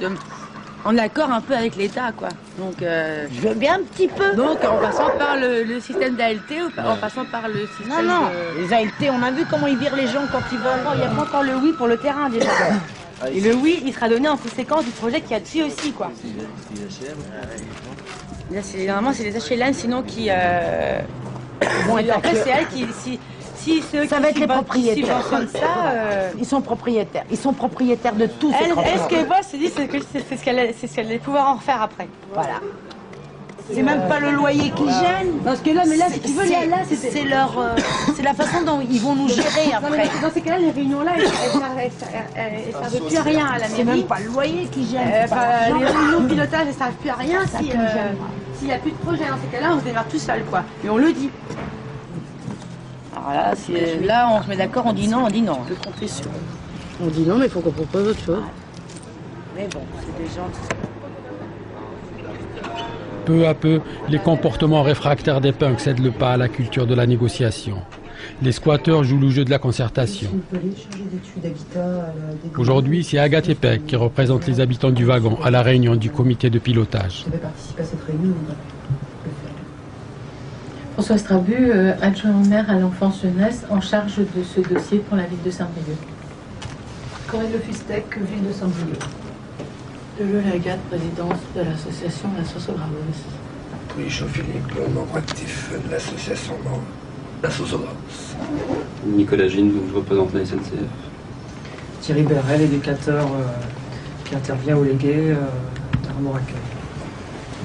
Speaker 9: en accord un peu avec l'État, quoi. Donc, je veux bien un petit peu. Donc, en passant par le système d'ALT ou en passant par le système...
Speaker 1: Non, les ALT, on a vu comment ils virent les gens quand ils veulent.
Speaker 9: Il n'y a pas encore le oui pour le terrain, déjà. Et le oui, il sera donné en conséquence du projet qu'il y a dessus aussi, quoi. Là, normalement, c'est les HLM, sinon qui... Bon, et après, c'est elles qui... Si
Speaker 1: ça va être les propriétaires.
Speaker 9: Ça,
Speaker 1: ils sont propriétaires. Ils sont propriétaires de tout.
Speaker 9: Ce qu'elle voit, c'est ce qu'elle va pouvoir en refaire après.
Speaker 1: Voilà. C'est même pas le loyer qui gêne.
Speaker 9: Parce que là, mais là, si tu veux, là,
Speaker 1: c'est la façon dont ils vont nous gérer après.
Speaker 9: Dans ces cas-là, les réunions-là, elles ne servent plus à rien à la mairie.
Speaker 1: C'est même pas le loyer qui gêne.
Speaker 9: Les réunions de pilotage, elles ne servent plus à rien s'il n'y a plus de projet. Dans ces cas-là, on se démarre tout seul, quoi. Et on le dit. Alors là, on se met d'accord, on dit non, on dit non.
Speaker 1: On dit non, mais il faut qu'on propose autre chose. Mais bon, c'est des gens...
Speaker 2: Peu à peu, les comportements réfractaires des punks cèdent le pas à la culture de la négociation. Les squatteurs jouent le jeu de la concertation. Aujourd'hui, c'est Agathe Epec qui représente les habitants du wagon à la réunion du comité de pilotage.
Speaker 23: François Strabu, adjoint au maire à l'enfance jeunesse, en charge de ce dossier pour la ville de Saint-Brieuc.
Speaker 24: Corinne Le Fustec, ville de Saint-Brieuc.
Speaker 23: Deleu Lagarde, présidence de l'association La Soso Gravos.
Speaker 13: Oui, Jean-Philippe, membre actif de l'association La Soso Gravos.
Speaker 25: Nicolas Gine, je représente la SNCF.
Speaker 16: Thierry Berrel, éducateur qui intervient au Légué, Armor Accueil.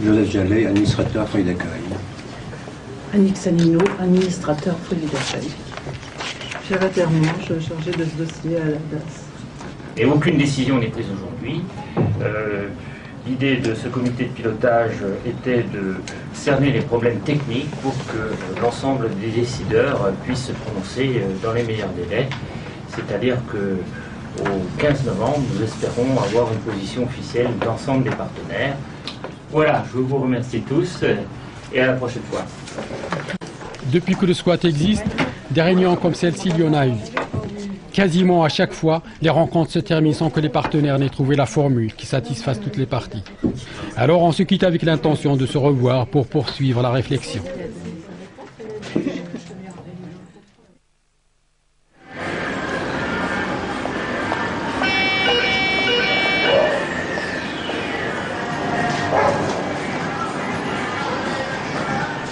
Speaker 8: Joseph Jallet, administrateur foyer d'accueil.
Speaker 24: Annick Sanino, administrateur foyer d'accueil. Pierre Termont, chargé de ce dossier à la DAS.
Speaker 4: Et aucune décision n'est prise aujourd'hui. L'idée de ce comité de pilotage était de cerner les problèmes techniques pour que l'ensemble des décideurs puissent se prononcer dans les meilleurs délais. C'est-à-dire qu'au 15 novembre, nous espérons avoir une position officielle de l'ensemble des partenaires. Voilà, je vous remercie tous et à la prochaine fois.
Speaker 2: Depuis que le squat existe, des réunions comme celle-ci, il y en a eu. Quasiment à chaque fois, les rencontres se terminent sans que les partenaires n'aient trouvé la formule qui satisfasse toutes les parties. Alors on se quitte avec l'intention de se revoir pour poursuivre la réflexion.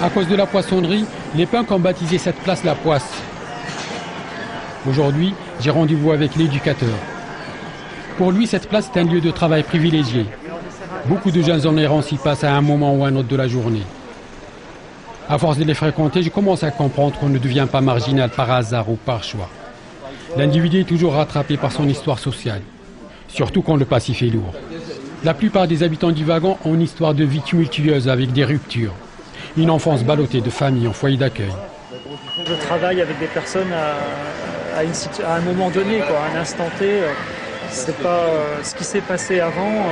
Speaker 2: À cause de la poissonnerie, les punks ont baptisé cette place la Poisse. Aujourd'hui, j'ai rendez-vous avec l'éducateur. Pour lui, cette place est un lieu de travail privilégié. Beaucoup de jeunes en errance y passent à un moment ou à un autre de la journée. À force de les fréquenter, je commence à comprendre qu'on ne devient pas marginal par hasard ou par choix. L'individu est toujours rattrapé par son histoire sociale, surtout quand le passif est lourd. La plupart des habitants du wagon ont une histoire de vie tumultueuse avec des ruptures. Une enfance ballottée de famille en foyer d'accueil.
Speaker 16: Je travaille avec des personnes à un moment donné, quoi, à un instant T. C'est pas ce qui s'est passé avant.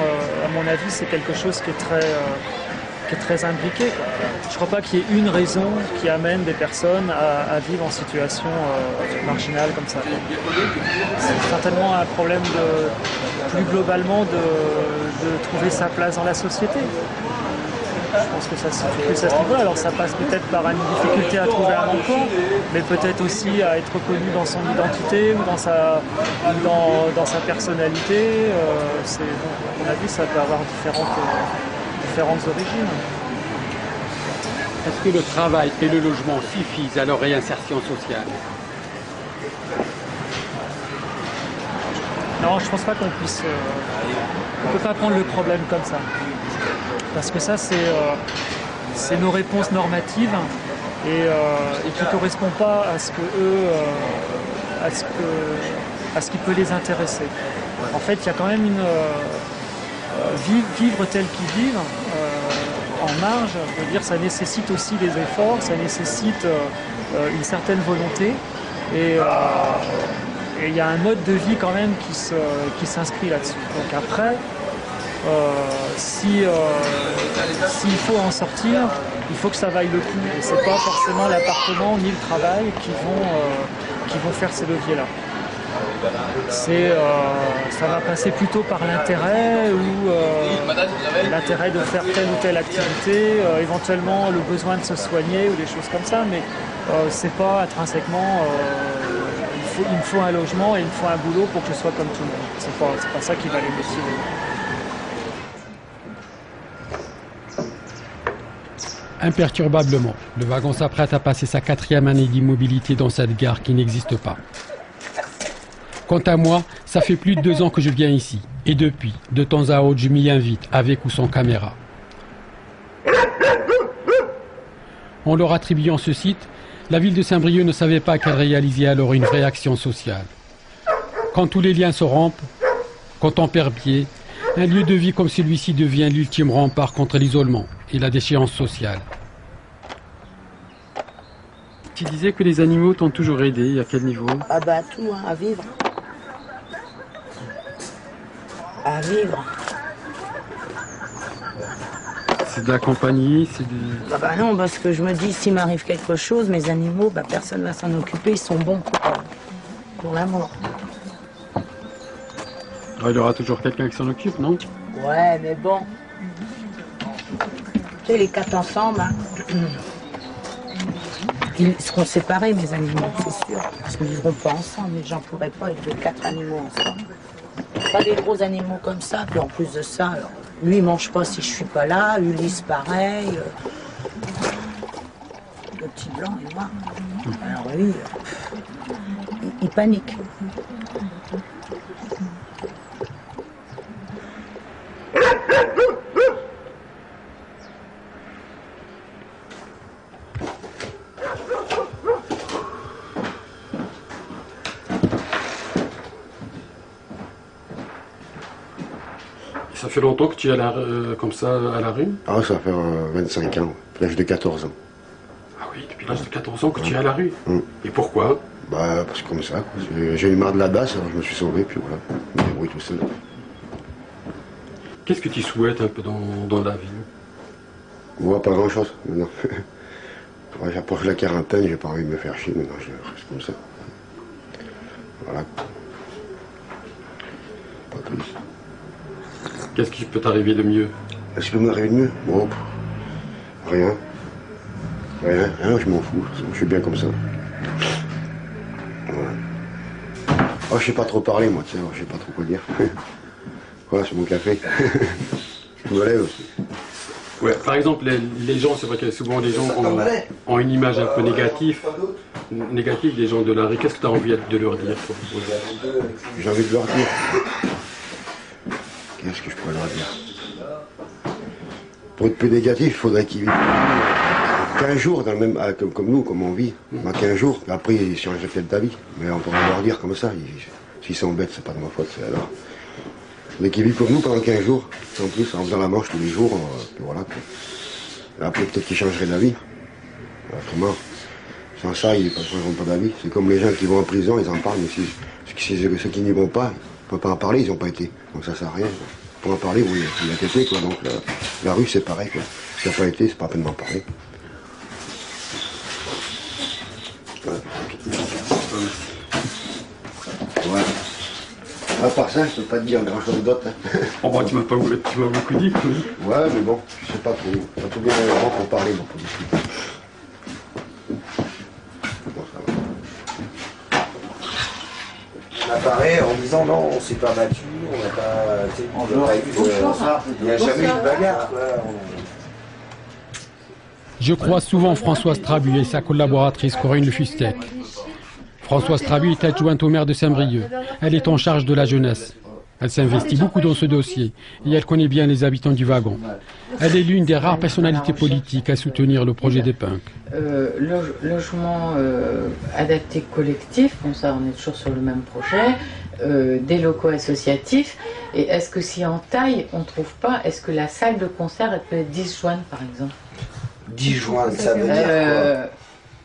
Speaker 16: À mon avis, c'est quelque chose qui est très imbriqué, quoi. Je crois pas qu'il y ait une raison qui amène des personnes à vivre en situation marginale comme ça. C'est certainement un problème plus globalement de trouver sa place dans la société. Je pense que ça se fait plus à ce niveau-là. Alors ça passe peut-être par une difficulté à trouver un emploi, mais peut-être aussi à être reconnu dans son identité ou dans sa personnalité. À mon avis, ça peut avoir différentes origines.
Speaker 2: Est-ce que le travail et le logement suffisent à leur réinsertion sociale?
Speaker 16: Non, je pense pas qu'on puisse... on peut pas prendre le problème comme ça. Parce que ça, c'est nos réponses normatives et qui ne correspondent pas à ce que eux, à ce qui peut les intéresser. En fait, il y a quand même vivre tel qu'ils vivent en marge. Je veux dire, ça nécessite aussi des efforts, ça nécessite une certaine volonté et il y a un mode de vie quand même qui s'inscrit là-dessus. Donc après. S'il faut en sortir, il faut que ça vaille le coup. Et c'est pas forcément l'appartement ni le travail qui vont faire ces leviers-là. Ça va passer plutôt par l'intérêt ou l'intérêt de faire telle ou telle activité, éventuellement le besoin de se soigner ou des choses comme ça, mais c'est pas intrinsèquement il me faut un logement et il me faut un boulot pour que je sois comme tout le monde. C'est pas ça qui va les motiver.
Speaker 2: Imperturbablement, le wagon s'apprête à passer sa 4e année d'immobilité dans cette gare qui n'existe pas. Quant à moi, ça fait plus de 2 ans que je viens ici. Et depuis, de temps à autre, je m'y invite, avec ou sans caméra. En leur attribuant ce site, la ville de Saint-Brieuc ne savait pas qu'elle réalisait alors une vraie action sociale. Quand tous les liens se rompent, quand on perd pied, un lieu de vie comme celui-ci devient l'ultime rempart contre l'isolement et la déchéance sociale. Tu disais que les animaux t'ont toujours aidé, à quel niveau?
Speaker 1: Ah bah tout, hein, à vivre. À vivre.
Speaker 2: C'est de la compagnie, c'est du...
Speaker 1: Bah non, parce que je me dis, s'il m'arrive quelque chose, mes animaux, bah personne ne va s'en occuper, ils sont bons pour l'amour.
Speaker 2: Il y aura toujours quelqu'un qui s'en occupe, non?
Speaker 1: Ouais, mais bon. Tu sais, les 4 ensemble, hein, ils seront séparés, mes animaux, c'est sûr. Parce qu'ils ne vivront pas ensemble, mais j'en pourrais pas avec les 4 animaux ensemble. Pas des gros animaux comme ça, puis en plus de ça, alors, lui il mange pas si je suis pas là, Ulysse pareil. Le petit blanc et moi. Alors lui, il panique.
Speaker 2: Ça fait longtemps que tu es comme ça à la rue?
Speaker 6: Ah, ça fait 25 ans, depuis l'âge de 14 ans.
Speaker 2: Ah oui, depuis l'âge de 14 ans que tu es à la rue. Et pourquoi?
Speaker 6: Bah, parce que comme ça, j'ai eu marre de la basse, alors je me suis sauvé, puis voilà, je me débrouille tout seul.
Speaker 2: Qu'est-ce que tu souhaites un peu dans la vie?
Speaker 6: Moi, pas grand-chose, maintenant. Ouais, j'approche la quarantaine, j'ai pas envie de me faire chier, maintenant je reste comme ça. Voilà. Pas plus.
Speaker 2: Qu'est-ce qui peut t'arriver de mieux?
Speaker 6: Qu'est-ce qui peut m'arriver de mieux? Bon, rien. Rien, je m'en fous, je suis bien comme ça. Voilà. Oh, je sais pas trop parler, moi, tu sais, je sais pas trop quoi dire. Voilà, c'est mon café. Je me lève aussi.
Speaker 2: Ouais, par exemple, les gens, c'est vrai que souvent les gens ont une image un peu négative des gens de la rue. Qu'est-ce que tu as envie de leur dire?
Speaker 6: J'ai envie de leur dire. Qu'est-ce que je pourrais leur dire? Pour être plus négatif, il faudrait qu'ils vivent 15 jours dans le même, comme nous, comme on vit. 15 jours, après ils changent peut-être d'avis. Mais on pourrait leur dire comme ça. S'ils sont bêtes, c'est pas de ma faute, c'est alors. Mais qui vivent comme nous pendant 15 jours, en plus, en faisant la manche tous les jours, puis voilà. Et après, peut-être qu'ils changeraient d'avis. Autrement, sans ça, ils ne changeront pas d'avis. C'est comme les gens qui vont en prison, ils en parlent, mais ceux qui n'y vont pas, ils ne peuvent pas en parler, ils n'ont pas été. Donc ça sert à rien. Pour en parler, oui, il a été, quoi. Donc la rue, c'est pareil, quoi. Si ça n'a pas été, c'est pas la peine d'en parler. Ouais. À part ça, je peux pas te dire grand chose d'autre. Hein.
Speaker 2: Oh bah tu m'as beaucoup dit.
Speaker 6: Ouais, mais bon, je sais pas trop. Pas tout bien avant pour parler, bon, pour discuter. Bon, ça va.
Speaker 13: On apparaît en disant non, on s'est pas battu, on n'a pas. Il n'y a jamais eu de bagarre.
Speaker 2: Je croise souvent Françoise Trabu et sa collaboratrice Corinne Le Fustec. Françoise Trabu est adjointe au maire de Saint-Brieuc. Elle est en charge de la jeunesse. Elle s'investit beaucoup dans ce dossier et elle connaît bien les habitants du wagon. Elle est l'une des rares personnalités politiques à soutenir le projet des punks.
Speaker 23: Logement adapté collectif, bon ça on est toujours sur le même projet, des locaux associatifs. Et est-ce que si en taille on ne trouve pas, est-ce que la salle de concert elle peut être disjointe par exemple?
Speaker 13: Disjointe, ça veut dire quoi?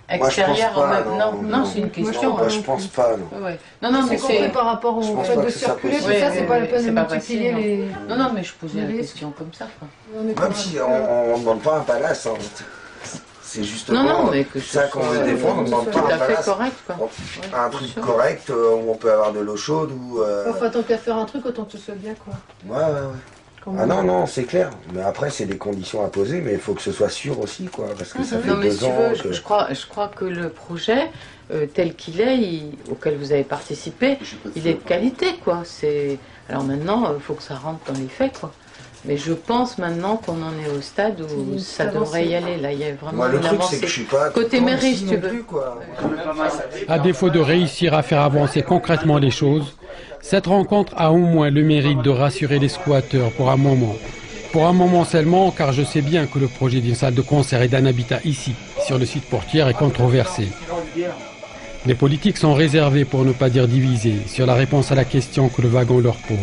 Speaker 23: Extérieur,
Speaker 13: moi, je pense pas,
Speaker 23: non, c'est une question.
Speaker 13: Moi, je pense pas, non.
Speaker 23: Ouais. Non, mais c'est
Speaker 7: par rapport au fait de circuler, tout ça, c'est pas la peine de multiplier les.
Speaker 23: Non, mais je posais la question comme ça.
Speaker 13: Même si on ne demande pas un palace, hein. C'est justement ça qu'on veut défendre, on ne demande pas un palace.
Speaker 23: Correct, quoi.
Speaker 13: Un truc correct où on peut avoir de l'eau chaude ou.
Speaker 7: Enfin, tant qu'à faire un truc, autant que ce soit bien, quoi.
Speaker 13: Ouais. Ah non, c'est clair. Mais après, c'est des conditions à poser, mais il faut que ce soit sûr aussi, quoi. Parce que ça fait 2 ans.
Speaker 23: Je crois que le projet, tel qu'il est, auquel vous avez participé, il est de qualité, quoi. Alors maintenant, il faut que ça rentre dans les faits, quoi. Mais je pense maintenant qu'on en est au stade où ça devrait y aller. Là, il y a vraiment une avancée.
Speaker 13: Que je suis pas
Speaker 23: côté mairie, si tu veux.
Speaker 2: À défaut de réussir à faire avancer concrètement les choses, cette rencontre a au moins le mérite de rassurer les squatteurs pour un moment. Pour un moment seulement, car je sais bien que le projet d'une salle de concert et d'un habitat ici, sur le site portière, est controversé. Les politiques sont réservés, pour ne pas dire divisés, sur la réponse à la question que le wagon leur pose.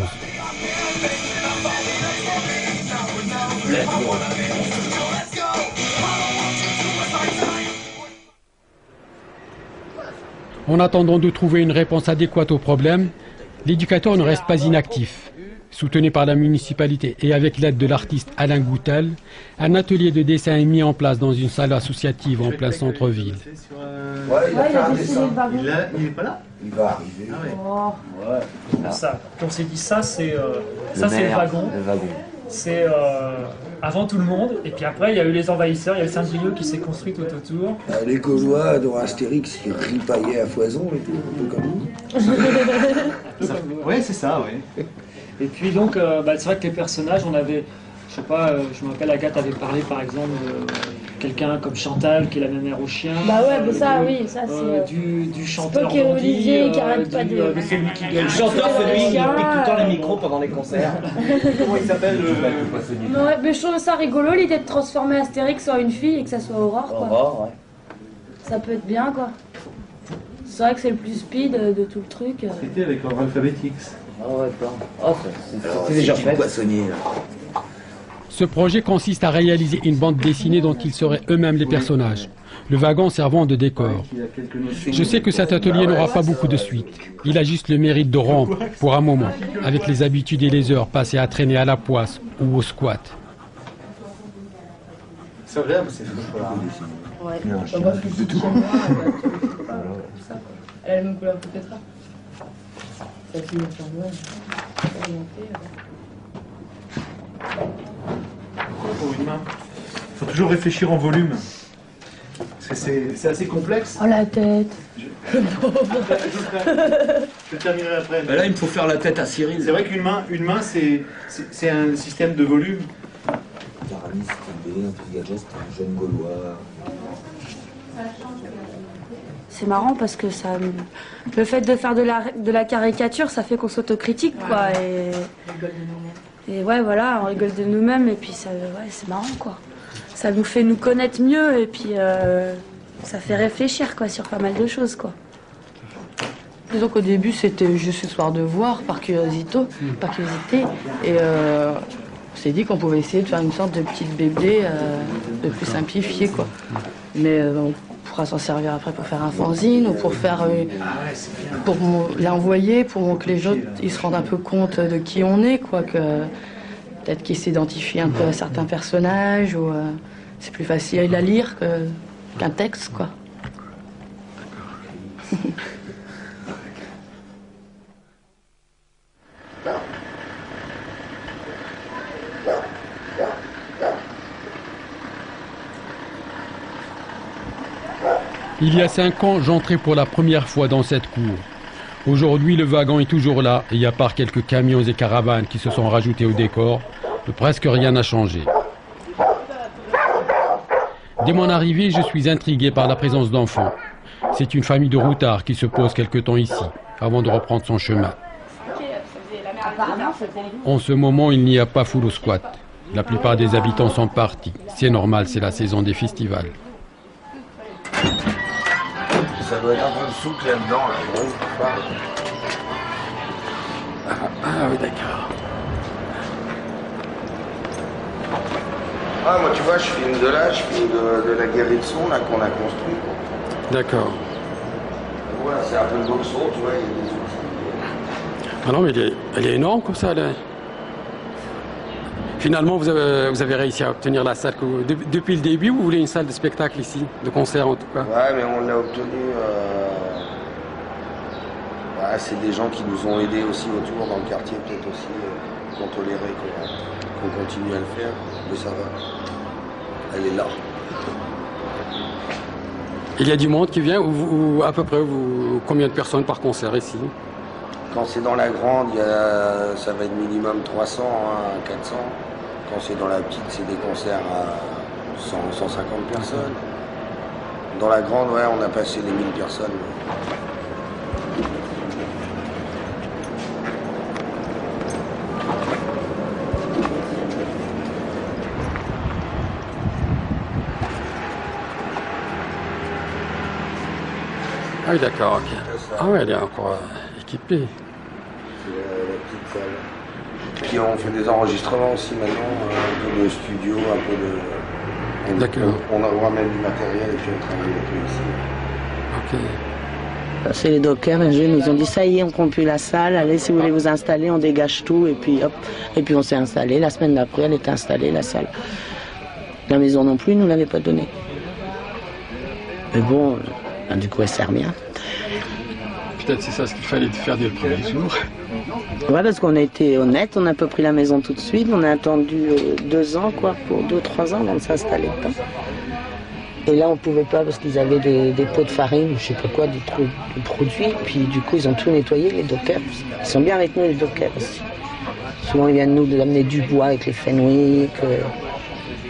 Speaker 2: En attendant de trouver une réponse adéquate au problème, l'éducateur ne reste pas inactif. Soutenu par la municipalité et avec l'aide de l'artiste Alain Goutel, un atelier de dessin est mis en place dans une salle associative en plein centre-ville.
Speaker 7: Il n'est pas là?
Speaker 13: Il va arriver.
Speaker 16: Ça, quand on s'est dit ça, c'est le wagon. C'est avant tout le monde, et puis après il y a eu les envahisseurs, il y a le Saint-Gilles qui s'est construit tout autour.
Speaker 13: Les Gaulois dans Astérix, ils ripaillaient à foison et tout, un peu comme nous.
Speaker 8: Oui, c'est ça, oui.
Speaker 16: Et puis donc, c'est vrai que les personnages, on avait, je sais pas, je me rappelle, Agathe avait parlé par exemple de quelqu'un comme Chantal qui est la même mère au chien.
Speaker 14: Bah ouais, mais ça, oui, ça c'est.
Speaker 16: Du chanteur
Speaker 14: Spock et Olivier qui arrête pas de.
Speaker 16: celui qui gueule.
Speaker 8: Le chanteur, celui qui pique tout le temps les micros pendant les concerts. Comment il s'appelle
Speaker 14: Ouais, mais je trouve ça rigolo l'idée de transformer Astérix en une fille et que ça soit Aurore, quoi.
Speaker 8: Aurore, ouais.
Speaker 14: Ça peut être bien, quoi. C'est vrai que c'est le plus speed de tout le truc.
Speaker 8: C'était avec l'ordre alphabétique. C'était déjà fait. Poissonnier, là.
Speaker 2: Ce projet consiste à réaliser une bande dessinée dont ils seraient eux-mêmes les personnages, le wagon servant de décor. Je sais que cet atelier n'aura pas beaucoup de suite. Il a juste le mérite de rompre, pour un moment, avec les habitudes et les heures passées à traîner à la poisse ou au squat.
Speaker 11: C'est agréable, c'est fou.
Speaker 7: Ouais.
Speaker 11: Non,
Speaker 7: je vois plus de tout. Elle a la même couleur que Petra. Ça finit sur Noël.
Speaker 11: Pour une main. Il faut toujours réfléchir en volume. Parce que c'est assez complexe.
Speaker 14: Oh la tête.
Speaker 11: Je terminerai après.
Speaker 8: Là, il me faut faire la tête à Cyril.
Speaker 11: C'est vrai qu'une main, c'est un système de volume.
Speaker 8: Aramis, c'était un Trigadès, c'était un jeune Gaulois.
Speaker 14: C'est marrant parce que ça, le fait de faire de la caricature, ça fait qu'on s'autocritique, quoi. Et ouais, voilà, on rigole de nous-mêmes et puis ça, ouais, c'est marrant, quoi. Ça nous fait nous connaître mieux et puis ça fait réfléchir, quoi, sur pas mal de choses, quoi.
Speaker 23: Disons qu'au début, c'était juste histoire de voir, par curiosité, et on s'est dit qu'on pouvait essayer de faire une sorte de petite BD de plus simplifiée, quoi. Mais on pourra s'en servir après pour faire un fanzine ou pour faire, pour l'envoyer, pour que les gens ils se rendent un peu compte de qui on est, quoi, que peut-être qu'ils s'identifient un peu à certains personnages ou c'est plus facile à lire qu'un texte, quoi.
Speaker 2: Il y a 5 ans, j'entrais pour la première fois dans cette cour. Aujourd'hui, le wagon est toujours là, et à part quelques camions et caravanes qui se sont rajoutés au décor, presque rien n'a changé. Dès mon arrivée, je suis intrigué par la présence d'enfants. C'est une famille de routards qui se pose quelque temps ici, avant de reprendre son chemin. En ce moment, il n'y a pas foule au squat. La plupart des habitants sont partis. C'est normal, c'est la saison des festivals.
Speaker 13: Ça doit être un peu de souk là-dedans, là.
Speaker 2: Ah oui, d'accord.
Speaker 13: Ah, moi, tu vois, je filme de là, je filme de la galerie de son, là, qu'on a construit.
Speaker 2: D'accord.
Speaker 13: Voilà, c'est un peu le boxon, tu vois, il y a des outils.
Speaker 2: Ah non, mais elle est énorme comme ça, là. Finalement, vous avez réussi à obtenir la salle. Depuis le début, vous voulez une salle de spectacle ici, de concert en tout cas?
Speaker 13: Ouais, mais on l'a obtenu. Ouais, c'est des gens qui nous ont aidés aussi autour dans le quartier, peut-être aussi, qu'on tolérait qu'on continue à le faire. Mais ça va. Elle est là.
Speaker 2: Il y a du monde qui vient ou à peu près combien de personnes par concert ici?
Speaker 13: Quand c'est dans la grande, ça va être minimum 300 à 400. Quand c'est dans la petite, c'est des concerts à 100, 150 personnes. Dans la grande, ouais, on a passé les 1000 personnes.
Speaker 2: Ah oui, d'accord, ok. Ah ouais, elle est encore équipée.
Speaker 13: C'est la petite salle. Puis on fait des enregistrements aussi maintenant, un peu de studio, un peu de...
Speaker 2: D'accord.
Speaker 13: On ramène du matériel et puis on travaille avec eux ici.
Speaker 2: Ok.
Speaker 1: C'est les dockers, un jour ils nous ont dit ça y est, on compte plus la salle, allez si vous voulez vous installer, on dégage tout et puis hop. Et puis on s'est installé, la semaine d'après elle était installée, la salle. La maison non plus, ils nous l'avait pas donnée. Mais bon, du coup elle sert bien.
Speaker 2: Peut-être c'est ça ce qu'il fallait faire dès le premier jour.
Speaker 1: Ouais, parce qu'on a été honnête, on n'a pas pris la maison tout de suite, on a attendu 2 ans, quoi, pour 2-3 ans avant de s'installer. Et là, on pouvait pas parce qu'ils avaient des pots de farine, je sais pas quoi, des produits. Puis du coup, ils ont tout nettoyé, les dockers. Ils sont bien avec nous, les dockers aussi. Souvent, ils viennent nous amener du bois avec les Fenwick.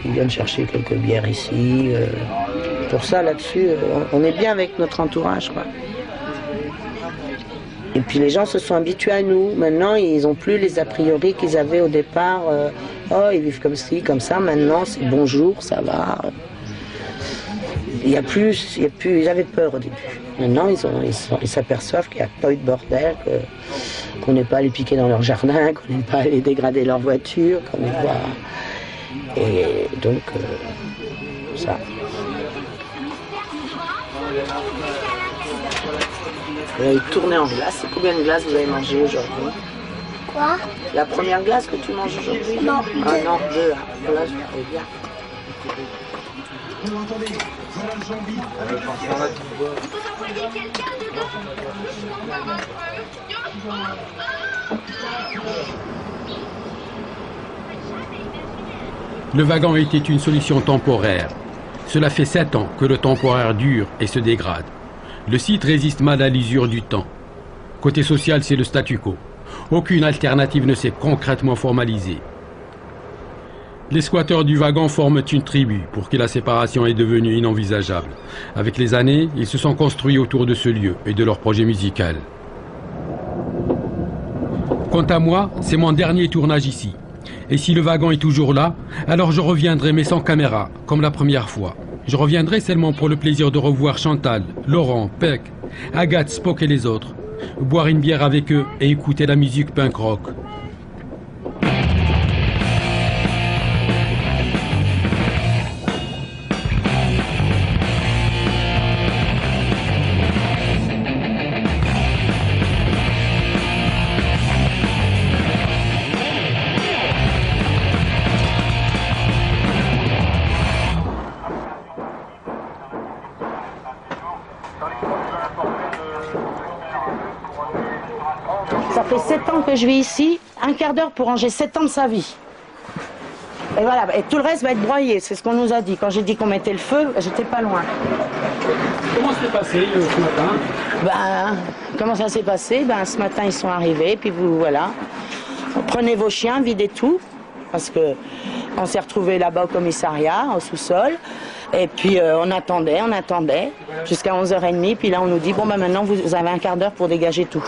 Speaker 1: Ils viennent chercher quelques bières ici. Pour ça, là-dessus, on est bien avec notre entourage, quoi. Et puis les gens se sont habitués à nous. Maintenant, ils n'ont plus les a priori qu'ils avaient au départ. Oh, ils vivent comme ci, comme ça. Maintenant, c'est bonjour, ça va. Il y a plus, ils avaient peur au début. Maintenant, ils s'aperçoivent qu'il n'y a pas eu de bordel, qu'on n'ait pas à les piquer dans leur jardin, qu'on n'ait pas à les dégrader leur voiture, qu'on n'ait pas... Et donc, ça. Vous avez tourné en glace. C'est combien de glaces vous avez mangé aujourd'hui?
Speaker 12: Quoi?
Speaker 1: La première glace que tu manges aujourd'hui?
Speaker 12: Non,
Speaker 1: ah, non, deux. Là, je vais bien.
Speaker 2: Le wagon était une solution temporaire. Cela fait 7 ans que le temporaire dure et se dégrade. Le site résiste mal à l'usure du temps. Côté social, c'est le statu quo. Aucune alternative ne s'est concrètement formalisée. Les squatteurs du wagon forment une tribu pour qui la séparation est devenue inenvisageable. Avec les années, ils se sont construits autour de ce lieu et de leur projet musical. Quant à moi, c'est mon dernier tournage ici. Et si le wagon est toujours là, alors je reviendrai mais sans caméra, comme la première fois. Je reviendrai seulement pour le plaisir de revoir Chantal, Laurent, Peck, Agathe, Spock et les autres. Boire une bière avec eux et écouter la musique punk rock.
Speaker 1: Ça fait 7 ans que je vis ici, un quart d'heure pour ranger 7 ans de sa vie. Et voilà, et tout le reste va être broyé, c'est ce qu'on nous a dit. Quand j'ai dit qu'on mettait le feu, j'étais pas loin.
Speaker 2: Comment s'est passé ce matin?
Speaker 1: Comment ça s'est passé? Ce matin ils sont arrivés, puis vous voilà. Prenez vos chiens, videz tout, parce que on s'est retrouvés là-bas au commissariat, au sous-sol. Et puis on attendait, jusqu'à 11h30, puis là on nous dit, bon maintenant vous avez un quart d'heure pour dégager tout.